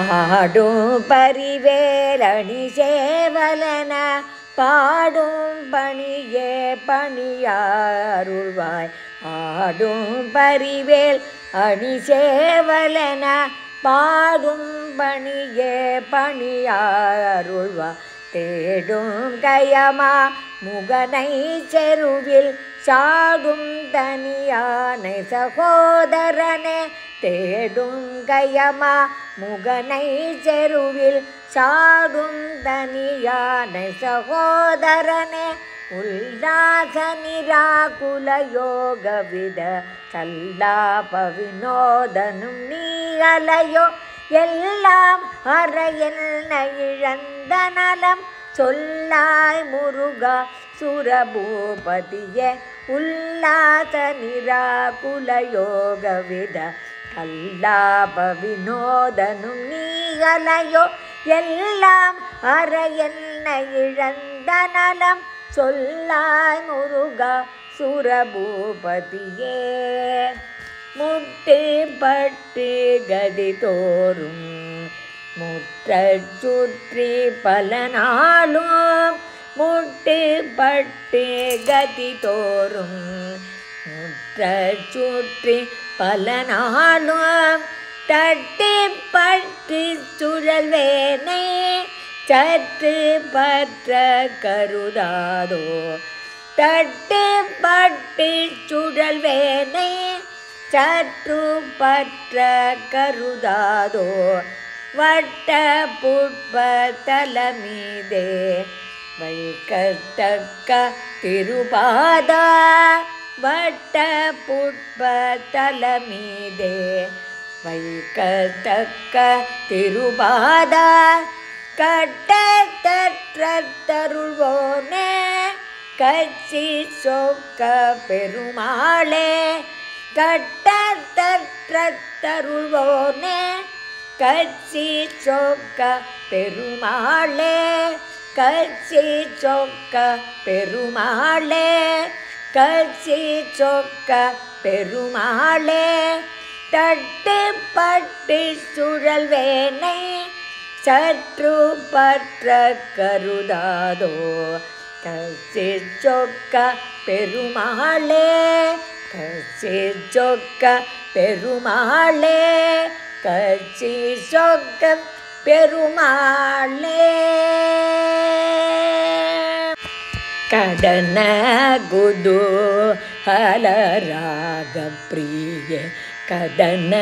ஆடும் பரிவேலணி சேவலன பாடும் பணியே பணியாருள்வாய். ஆடும் பரிவேல் அணி சேவலன பாடும் பணியே பணியாருள்வாய். தேடும் கயமா முகனை செருவில் சாடும் தனியானை சகோதரனே. தேடும் கயமா முகனை செருவில் சாடும் தனியானை சகோதரனே. உல்லாச நிராகுல யோக வித சல்லாப வினோதனும் நீ அலையோ. எல்லாம் அற என்ன இழந்த நலம் சொல்லாய் முருகா சுரபூபதியே. உல்லாச நிராகுல யோக வித கல்லாப வினோதனும் நீ அலையோ. எல்லாம் அற என்ன இழந்த நலம் சொல்லாய் முருகா சுரபூபதியே. முட்டு பட்டு கதி தோறும் முற்ற சுற்றி பல நாளும். முட்டு பட்டு கதி தோறும் முற்ற சுற்றி பல நாளும். தட்டு பட்டு சுழல்வேனே சற்று பற்ற கருதாதோ. தட்டு பட்டு சுழல்வேனே சற்று பற்ற கருதாதோ. வட்ட புட்ப தலமீதே வைக்கத்தக்க திருபாதா. வட்ட புட்ப தலமீதே வைக்கத்தக்க திருபாதா. கட்டத்தற்ற தருள்வோனே கச்சி சொக்க பெருமாளே. கட்டத்தற்ற தருள்வோனே கச்சி சொக்க பெருமாளே. கச்சி சொக்க பெருமாளே. கச்சி சொக்க பெருமாளே. தட்டு பட்டு சுழல்வேனை சற்று பற்ற கருதாதோ. கச்சி சொக்க பெருமாளே. கச்சி சொக்க பெருமாளே. கச்சி சொக்க பெருமாளே. கடன குதூஹல ராக பிரியே. கடன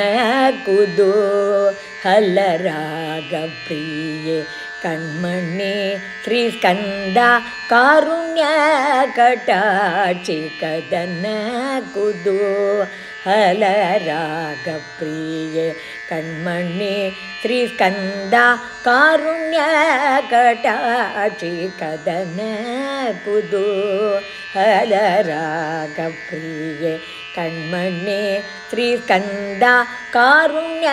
குதூஹல ராக பிரியே. கண்மணி ஸ்ரீ ஸ்கந்தா காருண்ய கಟಾಕ್ಷಿ. ಕದನ ಕುತೂಹಲ ರಾಗ ಪ್ರಿಯೆ. ಕಣ್ಮಣಿ ಶ್ರೀ ಸ್ಕಂದ ಕಾರುಣ್ಯ ಕಟಾಕ್ಷಿ. ಕದನ ಕುತೂಹಲ ರಾಗ ಪ್ರಿಯೆ. ಕಣ್ಮಣಿ ಶ್ರೀ ಸ್ಕಂದ ಕಾರುಣ್ಯ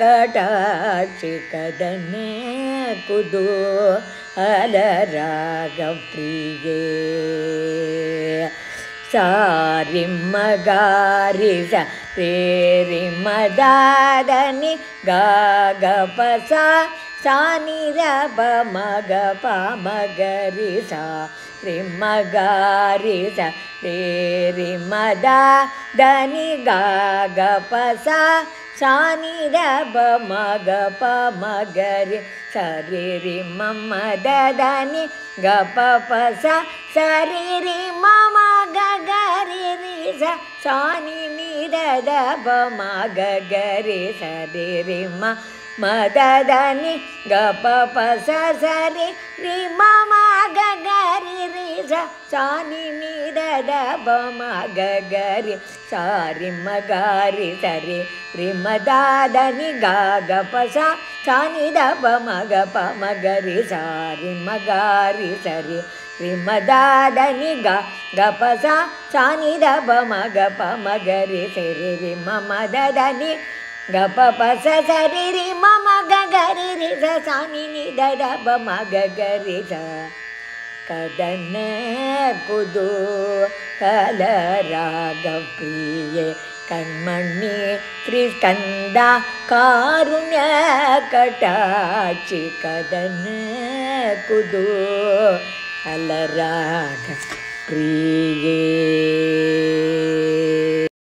ಕಟಾಕ್ಷಿ. ಕದನ ಕುತೂಹಲ ರಾಗ ಪ್ರಿಯೆ. ಸಾರಿ ಮಗಾರಿ ಸ ರೇ ಮದಾದನಿ ಗ ಪ ಸ ಸಾನಿ ರ ಪ ಮಗ ಪ ಮಗರಿ ಸ ರಿ ಮಗಾರಿ ಸ ರೇ ಮದಾ ದನಿ ಗ ಪ ಸ ಸಾನಿ ರ ಪ ಮಗ ಪ ಮಗರಿ ಸರಿ ರಿ ಮಮ ದನಿ ಗ ಪ ಪ ಸ ಸರಿ ರಿ ಮಮ ಗ ಗರಿ ರಿ ಸ ಸಾನಿ ನಿ ದ ದ ಪ ಮ ಗ ಗರಿ ಸರಿ ರಿ ಮ ಮದ ದನಿ ಗ ಪ ಪ ಸ ಸರಿ ರಿ ಮಮ ಗ ಗರಿ ರಿ ಸ ಸಾನಿ ನಿ ದ ದ ಪ ಮ ಗ ಗರಿ ಸಾರಿ ಮ ಗಾರಿ ಸರಿ ರಿ ಮ ದ ದನಿ ಗ ಗ ಪ ಸ ಸಾನಿ ದ ಪ ಮ ಗ ಪ ಮ ಗರಿ ಸಾರಿ ಮ ಗಾರಿ ಸರಿ ರಿ ಮ ದ ದನಿ ಗ ಗ ಪ ಸ ಸಾನಿ ದ ಪ ಮ ಗ ಪ ಮ ಗರಿ ಸರಿ ರಿ ಮ ಮ ದ ದನಿ ಗ ಪ ಪ ಸ ಸರಿ ರಿ ಮ ಮ ಗ ಗರಿ ರಿ ಸ ಸಾನಿ ನಿ ದ ದ ಪ ಮ ಗ ಗರಿ ಸ. ಕದನ ಕುತೂಹಲ ರಾಗ ಪ್ರಿಯೆ. ಕಣ್ಮಣಿ ತ್ರಿಸ್ಕಂದ ಕಾರುಣ್ಯ ಕಟಾಕ್ಷಿ ಕದನ ಕುದು ಅಲರಾಗ ಪ್ರಿಯೇ